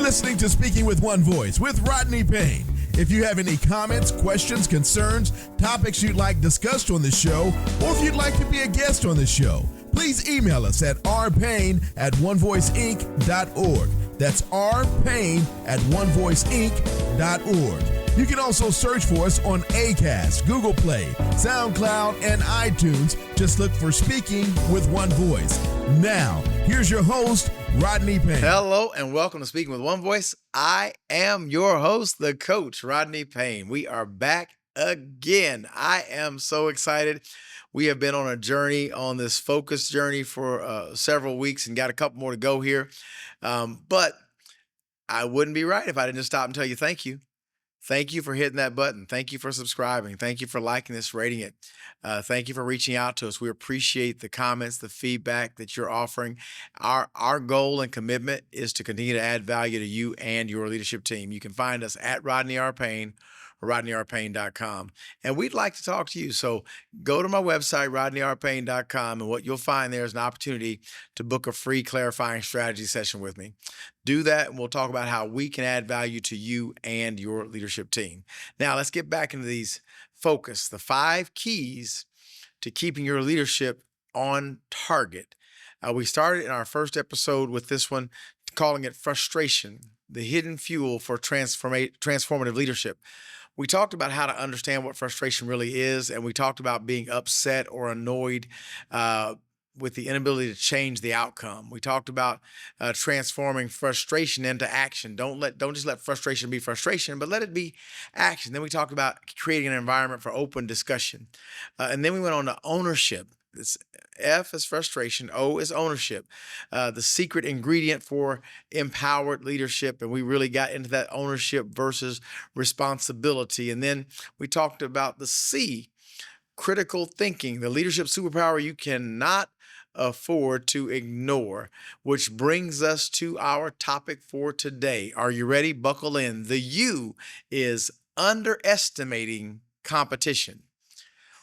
listening to Speaking with One Voice with Rodney Payne. If you have any comments, questions, concerns, topics you'd like discussed on the show, or if you'd like to be a guest on the show, please email us at rpayne@onevoiceinc.org. That's rpayne@onevoiceinc.org. You can also search for us on Acast, Google Play, SoundCloud, and iTunes. Just look for Speaking with One Voice. Now, here's your host, Rodney Payne. Hello and welcome to Speaking with One Voice. I am your host, the coach, Rodney Payne. We are back again. I am so excited. We have been on a journey, on this focus journey for several weeks and got a couple more to go here. But I wouldn't be right if I didn't just stop and tell you thank you. Thank you for hitting that button. Thank you for subscribing. Thank you for liking this, rating it. Thank you for reaching out to us. We appreciate the comments, the feedback that you're offering. Our goal and commitment is to continue to add value to you and your leadership team. You can find us at Rodney R. Payne or RodneyRPayne.com. And we'd like to talk to you. So go to my website, RodneyRPayne.com, and what you'll find there is an opportunity to book a free clarifying strategy session with me. Do that, and we'll talk about how we can add value to you and your leadership team. Now, let's get back into these focus, the 5 keys to keeping your leadership on target. We started in our first episode with this one, calling it frustration, the hidden fuel for transformative leadership. We talked about how to understand what frustration really is, and we talked about being upset or annoyed with the inability to change the outcome. We talked about transforming frustration into action. Don't just let frustration be frustration, but let it be action. Then we talked about creating an environment for open discussion. And then we went on to ownership. It's F is frustration, O is ownership, the secret ingredient for empowered leadership. And we really got into that ownership versus responsibility. And then we talked about the C, critical thinking, the leadership superpower you cannot afford to ignore, which brings us to our topic for today. Are you ready? Buckle in. The U is underestimating competition.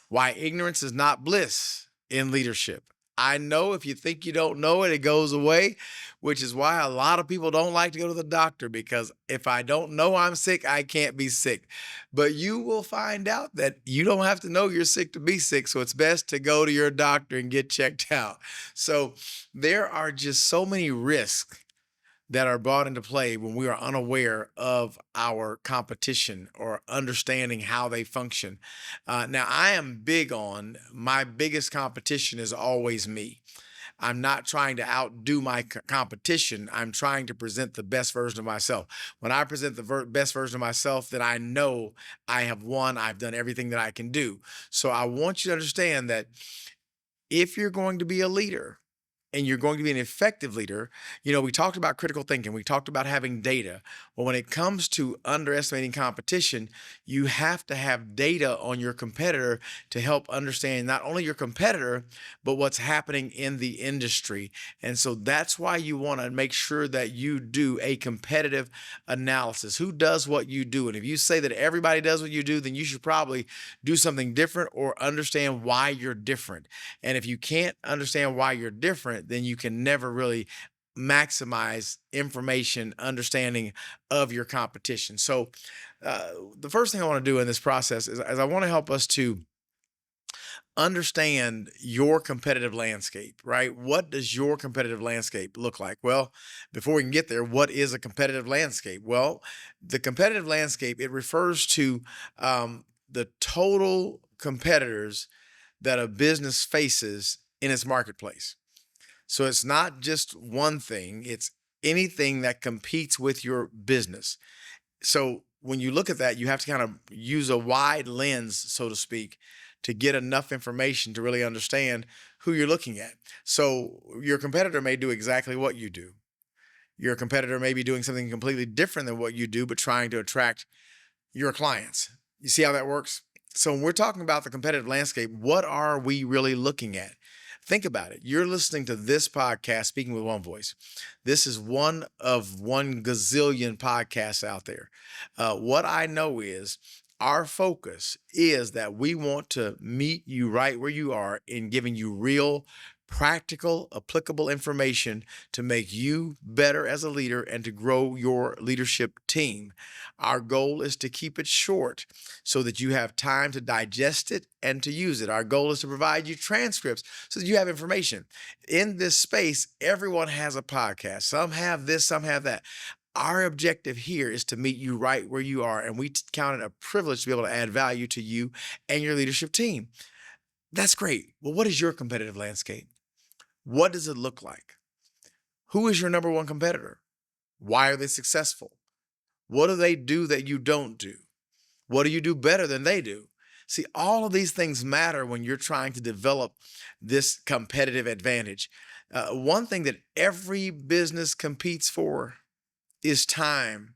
Why ignorance is not bliss in leadership. I know if you think you don't know it, it goes away, which is why a lot of people don't like to go to the doctor, because if I don't know I'm sick, I can't be sick. But you will find out that you don't have to know you're sick to be sick. So it's best to go to your doctor and get checked out. So there are just so many risks that are brought into play when we are unaware of our competition or understanding how they function. Now, I am big on my biggest competition is always me. I'm not trying to outdo my competition. I'm trying to present the best version of myself. When I present the best version of myself, then I know I have won. I've done everything that I can do. So I want you to understand that if you're going to be a leader, and you're going to be an effective leader, we talked about critical thinking. We talked about having data. Well, when it comes to underestimating competition, you have to have data on your competitor to help understand not only your competitor, but what's happening in the industry. And so that's why you want to make sure that you do a competitive analysis. Who does what you do? And if you say that everybody does what you do, then you should probably do something different or understand why you're different. And if you can't understand why you're different, then you can never really maximize information, understanding of your competition. So the first thing I want to do in this process is I want to help us to understand your competitive landscape, right? What does your competitive landscape look like? Well, before we can get there, what is a competitive landscape? Well, the competitive landscape, it refers to the total competitors that a business faces in its marketplace. So it's not just one thing, it's anything that competes with your business. So when you look at that, you have to kind of use a wide lens, so to speak, to get enough information to really understand who you're looking at. So your competitor may do exactly what you do. Your competitor may be doing something completely different than what you do, but trying to attract your clients. You see how that works? So when we're talking about the competitive landscape, what are we really looking at? Think about it. You're listening to this podcast, Speaking with One Voice. This is one of 1 gazillion podcasts out there. What I know is our focus is that we want to meet you right where you are in giving you real, practical, applicable information to make you better as a leader and to grow your leadership team. Our goal is to keep it short so that you have time to digest it and to use it. Our goal is to provide you transcripts so that you have information. In this space, everyone has a podcast. Some have this, some have that. Our objective here is to meet you right where you are, and we count it a privilege to be able to add value to you and your leadership team. That's great. Well, what is your competitive landscape? What does it look like? Who is your number one competitor? Why are they successful? What do they do that you don't do? What do you do better than they do? See, all of these things matter when you're trying to develop this competitive advantage. One thing that every business competes for is time.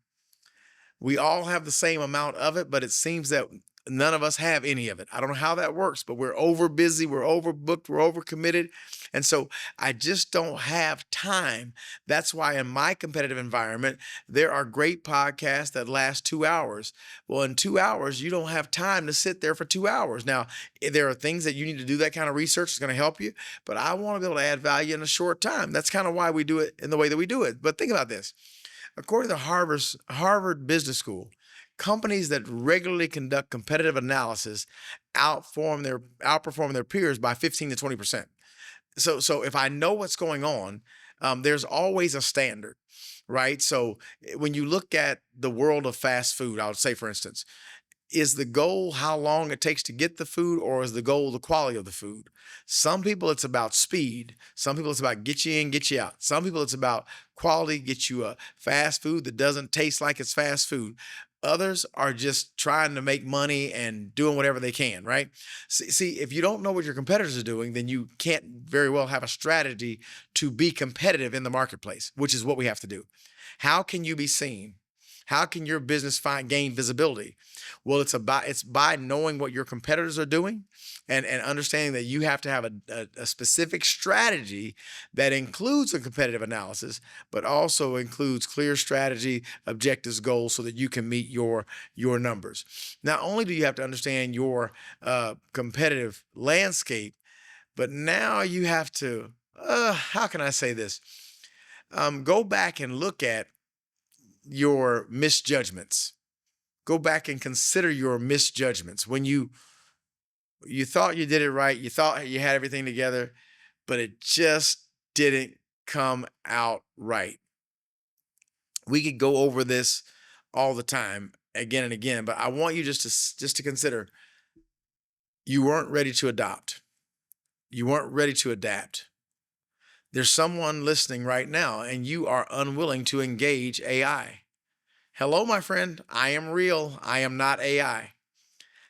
We all have the same amount of it, but it seems that none of us have any of it. I don't know how that works, but we're over busy, we're overbooked, we're overcommitted. And so I just don't have time. That's why in my competitive environment, there are great podcasts that last 2 hours. Well, in 2 hours, you don't have time to sit there for 2 hours. Now, there are things that you need to do that kind of research is going to help you, but I want to be able to add value in a short time. That's kind of why we do it in the way that we do it. But think about this. According to Harvard Business School, companies that regularly conduct competitive analysis outperform their peers by 15 to 20%. So if I know what's going on, there's always a standard, right? So when you look at the world of fast food, I would say, for instance, is the goal how long it takes to get the food, or is the goal the quality of the food? Some people, it's about speed. Some people, it's about get you in, get you out. Some people, it's about quality, get you a fast food that doesn't taste like it's fast food. Others are just trying to make money and doing whatever they can, right? See, if you don't know what your competitors are doing, then you can't very well have a strategy to be competitive in the marketplace, which is what we have to do. How can you be seen? How can your business gain visibility? Well, it's by knowing what your competitors are doing and understanding that you have to have a specific strategy that includes a competitive analysis, but also includes clear strategy, objectives, goals, so that you can meet your numbers. Not only do you have to understand your competitive landscape, but now you have to, how can I say this? Go back and look at your misjudgments. Go back and consider your misjudgments. When you thought you did it right, you thought you had everything together, but it just didn't come out right. We could go over this all the time, again and again, but I want you just to consider you weren't ready to adopt. You weren't ready to adapt. There's someone listening right now, and you are unwilling to engage AI. Hello, my friend. I am real. I am not AI.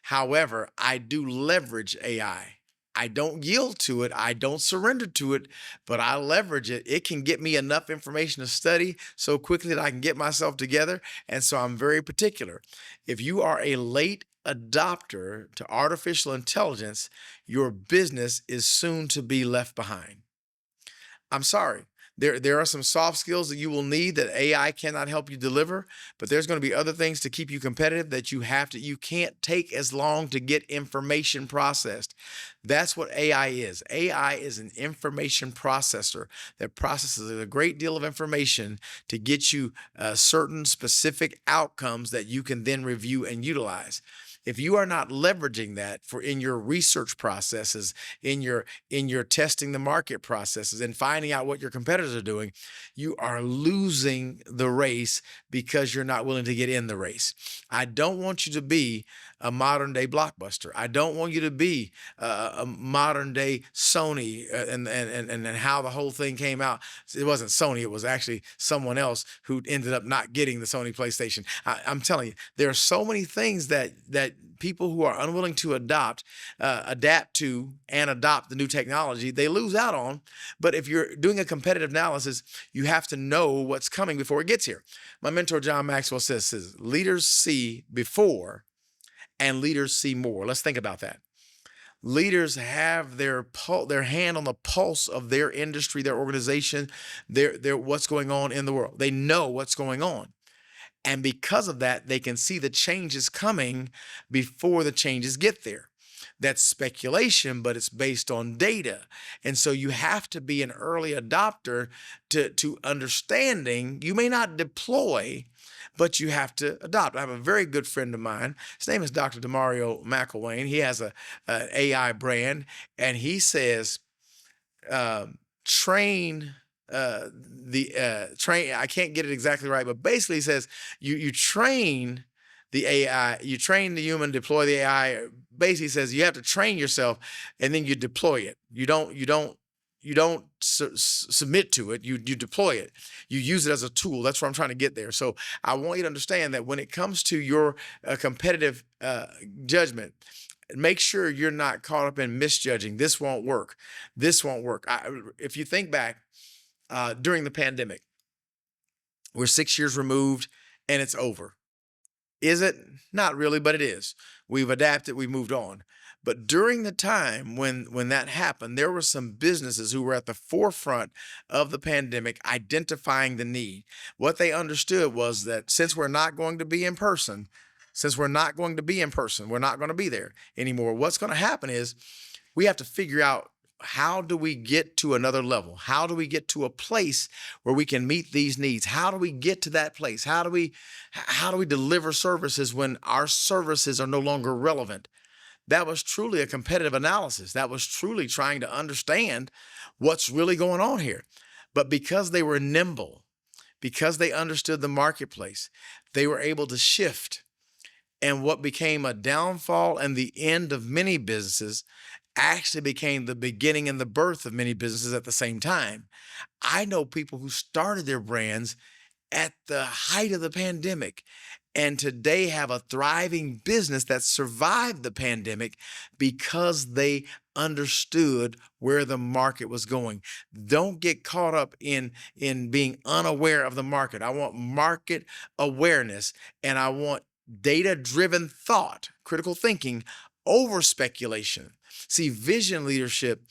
However, I do leverage AI. I don't yield to it. I don't surrender to it, but I leverage it. It can get me enough information to study so quickly that I can get myself together. And so I'm very particular. If you are a late adopter to artificial intelligence, your business is soon to be left behind. I'm sorry. There are some soft skills that you will need that AI cannot help you deliver, but there's going to be other things to keep you competitive that you can't take as long to get information processed. That's what AI is. AI is an information processor that processes a great deal of information to get you certain specific outcomes that you can then review and utilize. If you are not leveraging that in your research processes, in your testing the market processes, and finding out what your competitors are doing, you are losing the race because you're not willing to get in the race. I don't want you to be a modern day Blockbuster. I don't want you to be a modern day Sony and how the whole thing came out. It wasn't Sony. It was actually someone else who ended up not getting the Sony PlayStation. I'm telling you, there are so many things that people who are unwilling to adapt to and adopt the new technology, they lose out on. But if you're doing a competitive analysis, you have to know what's coming before it gets here. My mentor, John Maxwell, says leaders see before and leaders see more. Let's think about that. Leaders have their hand on the pulse of their industry, their organization, their what's going on in the world. They know what's going on. And because of that, they can see the changes coming before the changes get there. that's speculation, but it's based on data. And so you have to be an early adopter to understanding. You may not deploy, but you have to adopt. I have a very good friend of mine. His name is Dr. Demario McElwain. He has an AI brand, and he says, train train. I can't get it exactly right, but basically he says you train the AI, you train the human, deploy the AI. Basically says you have to train yourself, and then you deploy it. You don't submit to it. You deploy it. You use it as a tool. That's what I'm trying to get there. So I want you to understand that when it comes to your competitive judgment, make sure you're not caught up in misjudging. This won't work. This won't work. If you think back during the pandemic, we're 6 years removed and it's over. Is it? Not really, but it is. We've adapted. We've moved on. But during the time when that happened, there were some businesses who were at the forefront of the pandemic identifying the need. What they understood was that since we're not going to be in person, we're not going to be there anymore. What's going to happen is we have to figure out, how do we get to another level? How do we get to a place where we can meet these needs? How do we get to that place? How do we deliver services when our services are no longer relevant? That was truly a competitive analysis. That was truly trying to understand what's really going on here. But because they were nimble, because they understood the marketplace, they were able to shift. And what became a downfall and the end of many businesses actually became the beginning and the birth of many businesses at the same time. I know people who started their brands at the height of the pandemic and today have a thriving business that survived the pandemic because they understood where the market was going. Don't get caught up in being unaware of the market. I want market awareness, and I want data-driven thought, critical thinking over speculation. See, vision leadership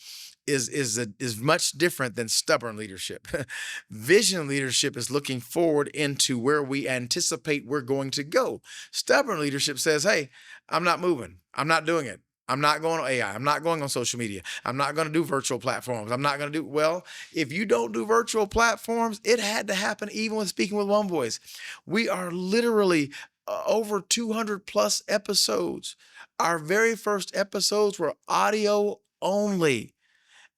is much different than stubborn leadership. Vision leadership is looking forward into where we anticipate we're going to go. Stubborn leadership says, hey, I'm not moving. I'm not doing it. I'm not going on AI. I'm not going on social media. I'm not going to do virtual platforms. I'm not going to do, well, if you don't do virtual platforms, it had to happen even with Speaking with One Voice. We are literally over 200 plus episodes. Our very first episodes were audio only.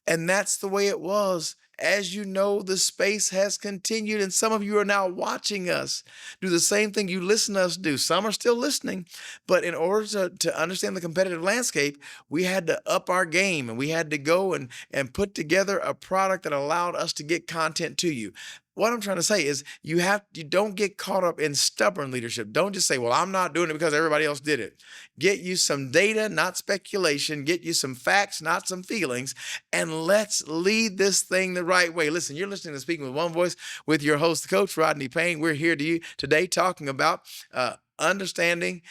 And that's the way it was. As you know, the space has continued, and some of you are now watching us do the same thing you listen to us do. Some are still listening, but in order to understand the competitive landscape, we had to up our game, and we had to go and put together a product that allowed us to get content to you. What I'm trying to say is you don't get caught up in stubborn leadership. Don't just say, well, I'm not doing it because everybody else did it. Get you some data, not speculation. Get you some facts, not some feelings. And let's lead this thing the right way. Listen, you're listening to Speaking with One Voice with your host, Coach Rodney Payne. We're here to you today talking about underestimating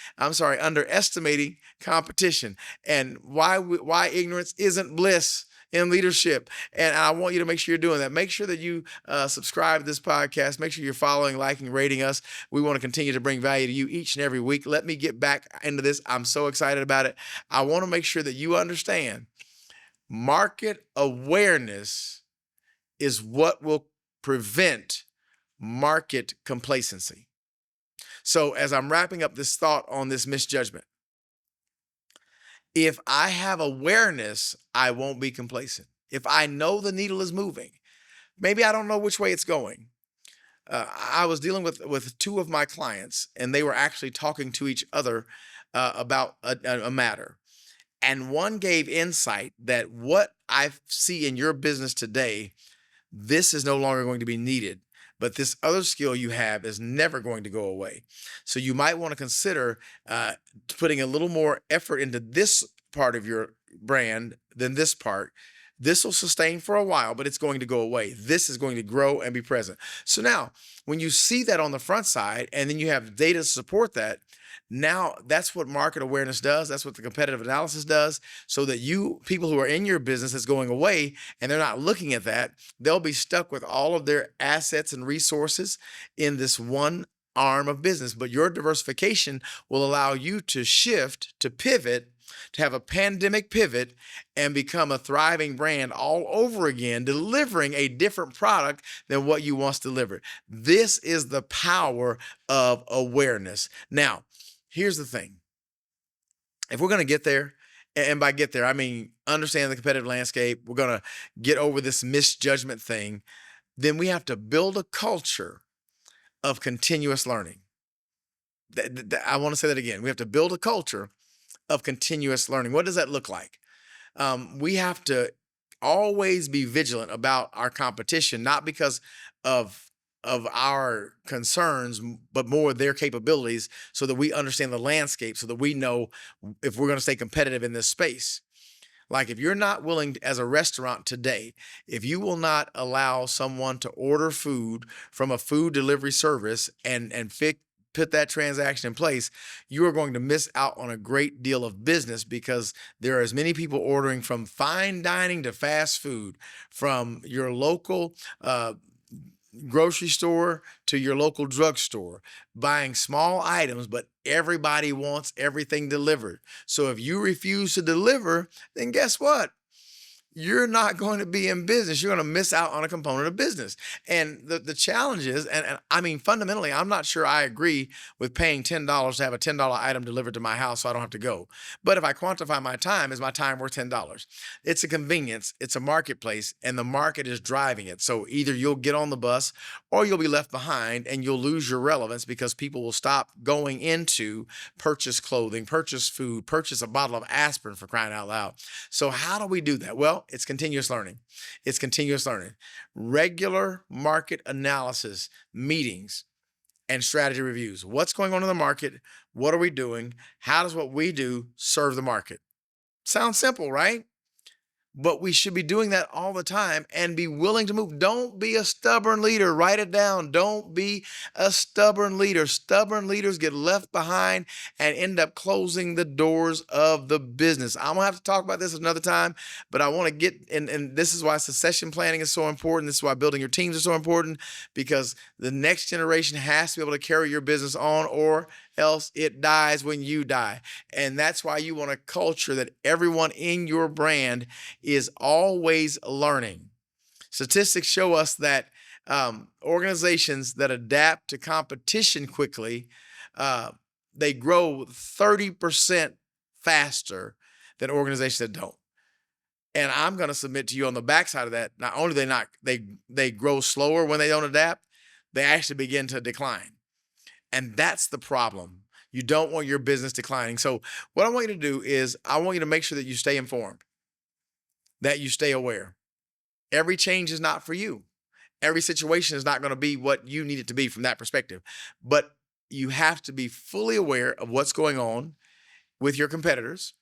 competition and why ignorance isn't bliss in leadership. And I want you to make sure you're doing that. Make sure that you subscribe to this podcast. Make sure you're following, liking, rating us. We want to continue to bring value to you each and every week. Let me get back into this. I'm so excited about it. I want to make sure that you understand market awareness is what will prevent market complacency. So as I'm wrapping up this thought on this misjudgment, if I have awareness, I won't be complacent. If I know the needle is moving, maybe I don't know which way it's going. I was dealing with two of my clients, and they were actually talking to each other about a matter. And one gave insight that what I see in your business today, this is no longer going to be needed. But this other skill you have is never going to go away. So you might want to consider putting a little more effort into this part of your brand than this part. This will sustain for a while, but it's going to go away. This is going to grow and be present. So now, when you see that on the front side, and then you have data to support that, now that's what market awareness does. That's what the competitive analysis does. So that people who are in your business that's going away and they're not looking at that, they'll be stuck with all of their assets and resources in this one arm of business. But your diversification will allow you to shift, to pivot, to have a pandemic pivot and become a thriving brand all over again, delivering a different product than what you once delivered. This is the power of awareness. Now, here's the thing. If we're going to get there, and by get there, I mean understand the competitive landscape, we're going to get over this misjudgment thing, then we have to build a culture of continuous learning. I want to say that again. We have to build a culture of continuous learning. What does that look like? We have to always be vigilant about our competition, not because of our concerns, but more their capabilities, so that we understand the landscape, so that we know if we're going to stay competitive in this space. Like if you're not willing, as a restaurant today, if you will not allow someone to order food from a food delivery service and put that transaction in place, you are going to miss out on a great deal of business, because there are as many people ordering from fine dining to fast food, from your local grocery store to your local drugstore, buying small items, but everybody wants everything delivered. So if you refuse to deliver, then guess what? You're not going to be in business. You're going to miss out on a component of business. And the challenge is, and I mean, fundamentally, I'm not sure I agree with paying $10 to have a $10 item delivered to my house so I don't have to go. But if I quantify my time, is my time worth $10? It's a convenience, it's a marketplace, and the market is driving it. So either you'll get on the bus or you'll be left behind, and you'll lose your relevance because people will stop going into purchase clothing, purchase food, purchase a bottle of aspirin, for crying out loud. So how do we do that? Well, it's continuous learning. It's continuous learning. Regular market analysis, meetings, and strategy reviews. What's going on in the market? What are we doing? How does what we do serve the market? Sounds simple, right? But we should be doing that all the time and be willing to move. Don't be a stubborn leader. Write it down. Don't be a stubborn leader. Stubborn leaders get left behind and end up closing the doors of the business. I'm going to have to talk about this another time, but I want to get, and this is why succession planning is so important. This is why building your teams is so important, because the next generation has to be able to carry your business on, or else it dies when you die. And that's why you want a culture that everyone in your brand is always learning. Statistics show us that organizations that adapt to competition quickly, they grow 30% faster than organizations that don't. And I'm going to submit to you on the backside of that, not only they grow slower when they don't adapt, they actually begin to decline. And that's the problem. You don't want your business declining. So what I want you to do is I want you to make sure that you stay informed, that you stay aware. Every change is not for you. Every situation is not going to be what you need it to be from that perspective. But you have to be fully aware of what's going on with your competitors.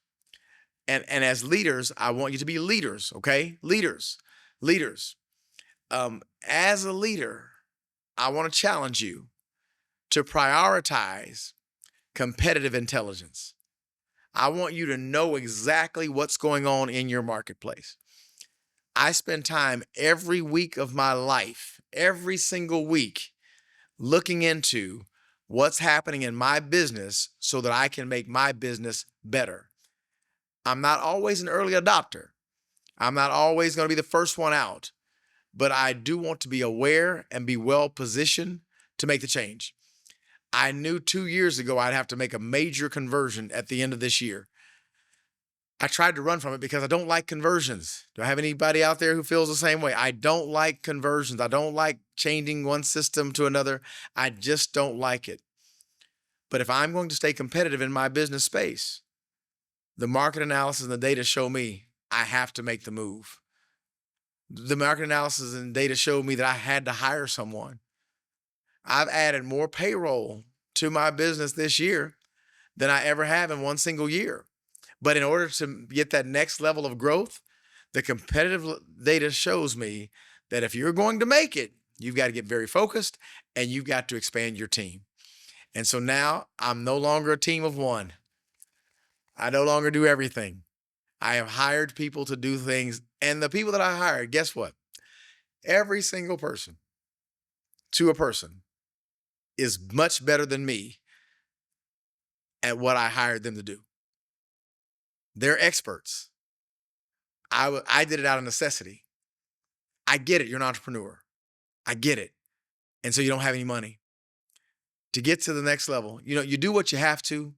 And as leaders, I want you to be leaders, okay? Leaders. As a leader, I want to challenge you to prioritize competitive intelligence. I want you to know exactly what's going on in your marketplace. I spend time every week of my life, every single week, looking into what's happening in my business so that I can make my business better. I'm not always an early adopter. I'm not always going to be the first one out, but I do want to be aware and be well positioned to make the change. I knew 2 years ago I'd have to make a major conversion at the end of this year. I tried to run from it because I don't like conversions. Do I have anybody out there who feels the same way? I don't like conversions. I don't like changing one system to another. I just don't like it. But if I'm going to stay competitive in my business space, the market analysis and the data show me I have to make the move. The market analysis and data showed me that I had to hire someone. I've added more payroll to my business this year than I ever have in one single year. But in order to get that next level of growth, the competitive data shows me that if you're going to make it, you've got to get very focused and you've got to expand your team. And so now I'm no longer a team of one. I no longer do everything. I have hired people to do things, and the people that I hired, guess what? Every single person to a person is much better than me at what I hired them to do. They're experts. I did it out of necessity. I get it. You're an entrepreneur. I get it. And so you don't have any money. To get to the next level, you do what you have to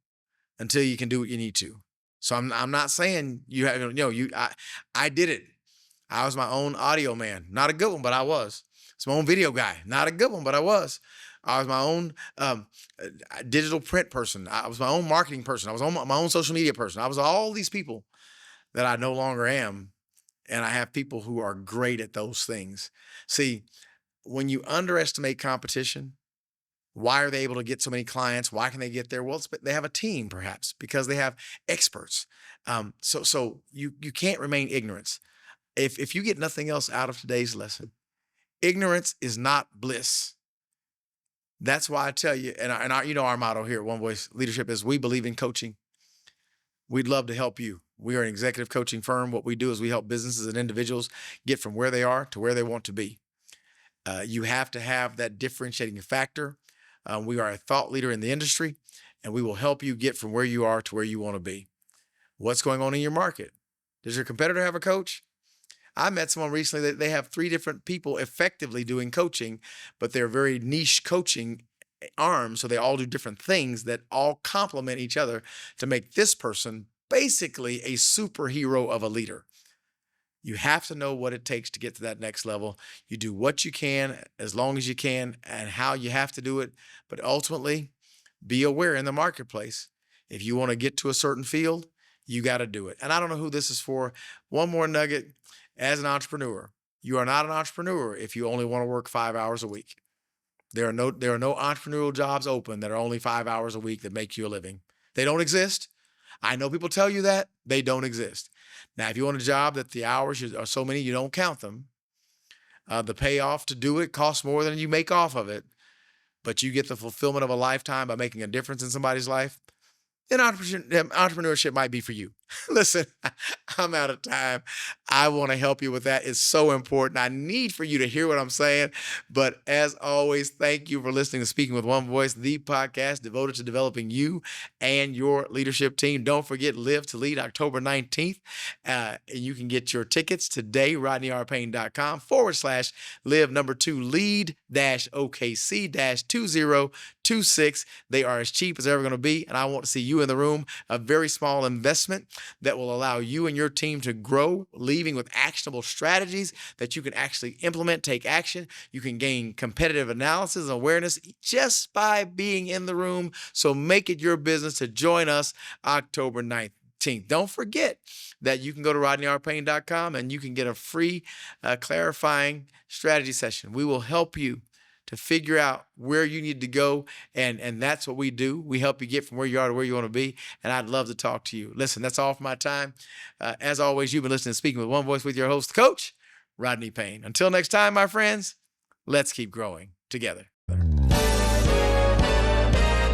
until you can do what you need to. So I'm not saying you have, I did it. I was my own audio man. Not a good one, but I was. It's my own video guy. Not a good one, but I was. I was my own digital print person. I was my own marketing person. I was my own social media person. I was all these people that I no longer am. And I have people who are great at those things. See, when you underestimate competition, why are they able to get so many clients? Why can they get there? Well, they have a team, perhaps, because they have experts. So you can't remain ignorant. If you get nothing else out of today's lesson, ignorance is not bliss. That's why I tell you, and our motto here at One Voice Leadership is we believe in coaching. We'd love to help you. We are an executive coaching firm. What we do is we help businesses and individuals get from where they are to where they want to be. You have to have that differentiating factor. We are a thought leader in the industry, and we will help you get from where you are to where you want to be. What's going on in your market? Does your competitor have a coach? I met someone recently that they have 3 different people effectively doing coaching, but they're very niche coaching arms. So they all do different things that all complement each other to make this person basically a superhero of a leader. You have to know what it takes to get to that next level. You do what you can as long as you can and how you have to do it. But ultimately, be aware in the marketplace. If you want to get to a certain field, you got to do it. And I don't know who this is for. One more nugget. As an entrepreneur, you are not an entrepreneur if you only want to work 5 hours a week. There are no entrepreneurial jobs open that are only 5 hours a week that make you a living. They don't exist. I know people tell you that. They don't exist. Now, if you want a job that the hours are so many, you don't count them. The payoff to do it costs more than you make off of it, but you get the fulfillment of a lifetime by making a difference in somebody's life, then entrepreneurship might be for you. Listen, I'm out of time. I want to help you with that. It's so important. I need for you to hear what I'm saying. But as always, thank you for listening to Speaking with One Voice, the podcast devoted to developing you and your leadership team. Don't forget Live to Lead, October 19th. And you can get your tickets today, rodneyrpayne.com/live2lead-OKC-2026. They are as cheap as they're ever going to be. And I want to see you in the room. A very small investment that will allow you and your team to grow, leaving with actionable strategies that you can actually implement, take action. You can gain competitive analysis and awareness just by being in the room. So make it your business to join us October 19th. Don't forget that you can go to rodneyrpayne.com and you can get a free clarifying strategy session. We will help you to figure out where you need to go. And that's what we do. We help you get from where you are to where you want to be. And I'd love to talk to you. Listen, that's all for my time. As always, you've been listening to Speaking with One Voice with your host, Coach Rodney Payne. Until next time, my friends, let's keep growing together.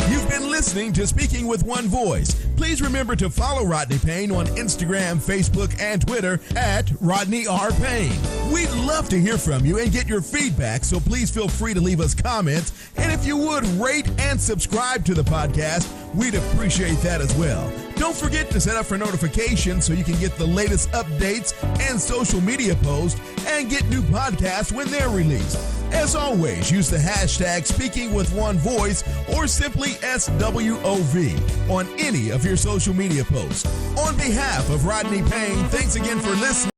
You've been listening to Speaking with One Voice. Please remember to follow Rodney Payne on Instagram, Facebook, and Twitter at Rodney R. Payne. We'd love to hear from you and get your feedback, so please feel free to leave us comments. And if you would, rate and subscribe to the podcast, we'd appreciate that as well. Don't forget to set up for notifications so you can get the latest updates and social media posts and get new podcasts when they're released. As always, use the hashtag Speaking with One Voice or simply SWOV on any of your social media posts. On behalf of Rodney Payne, thanks again for listening.